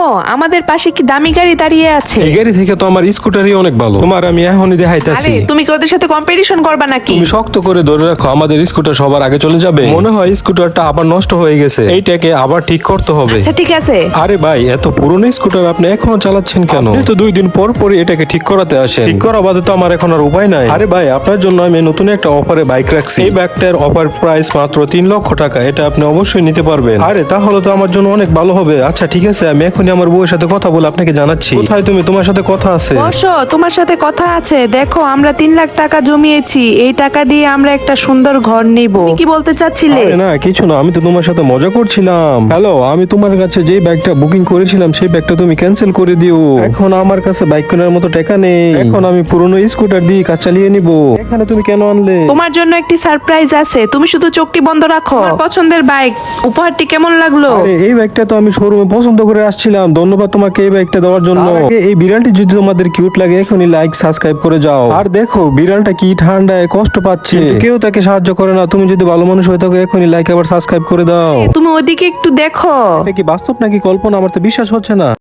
দেখো আমাদের পাশে কি দামি গাড়ি দাঁড়িয়ে আছে। এই গাড়ি থেকে তো আমার স্কুটারই অনেক ভালো। তোমার আমি এখনই দেখাইতাছি। আরে তুমি কি ওদের সাথে কম্পিটিশন করবা নাকি? তুমি শক্ত করে ধরে রাখো, আমাদের স্কুটার সবার আগে চলে যাবে। মনে হয় স্কুটারটা আবার নষ্ট হয়ে গেছে, এইটাকে আবার ঠিক করতে হবে। আচ্ছা ঠিক আছে। আরে ভাই, এত পুরনো স্কুটার আপনি এখনো চালাচ্ছেন কেন? আপনি তো 2 দিন পর পরই এটাকে ঠিক করাতে আসেন। ঠিক করা বাদে তো আমার এখন আর উপায় নাই। আরে ভাই, আপনার জন্য আমি নতুন একটা অফারে বাইক রাখছি। এই বাইকটার অফার প্রাইস মাত্র 3 লক্ষ টাকা। এটা আপনি অবশ্যই নিতে পারবেন। আরে তাহলে তো আমার জন্য অনেক ভালো হবে। আচ্ছা ঠিক আছে, আমি এখনই আমার বউয়ের সাথে কথা বলে আপনাকে জানাচ্ছি। কোথায় তুমি? তোমার সাথে কথা আছে। বসো, তোমার সাথে কথা আছে। দেখো আমরা 3 লাখ টাকা জমিয়েছি, এই টাকা দিয়ে আমরা একটা সুন্দর ঘর নিব। তুমি কি বলতে চাচ্ছিলে? আরে না, কিছু না, আমি তো তোমার সাথে মজা করছিলাম। হ্যালো, আমি তোমার কাছে যেই ব্যাগটা বুকিং করেছিলাম সেই ব্যাগটা তুমি ক্যান্সেল করে দিও। এখন আমার কাছে বাইক কেনার মতো টাকা নেই। এখন আমি পুরনো স্কুটার দিয়ে কাজ চালিয়ে নিব। এখানে তুমি কেন আনলে? তোমার জন্য একটি সারপ্রাইজ আছে, তুমি শুধু চোখটি বন্ধ রাখো। তোমার পছন্দের বাইক, উপহারটি কেমন লাগলো? আরে এই ব্যাগটা তো আমি শোরুমে পছন্দ করে আসছিলাম। ধন্যবাদ তোমাকে এই ব্যাগটা দেওয়ার জন্য। এই বিড়ালটি যদি তোমাদের কিউট লাগে এখনই লাইক সাবস্ক্রাইব করে যাও। আর দেখো বিড়ালটা কি ঠান্ডায় কষ্ট পাচ্ছে, কিন্তু কেউ তাকে সাহায্য করে না। তুমি যদি ভালো মানুষ হয়ে থাকো এখনই লাইক আবার সাবস্ক্রাইব করে দাও। তুমি ওদিকে একটু দেখো। এটা কি বাস্তব নাকি কল্পনা? আমার তো বিশ্বাস হচ্ছে না।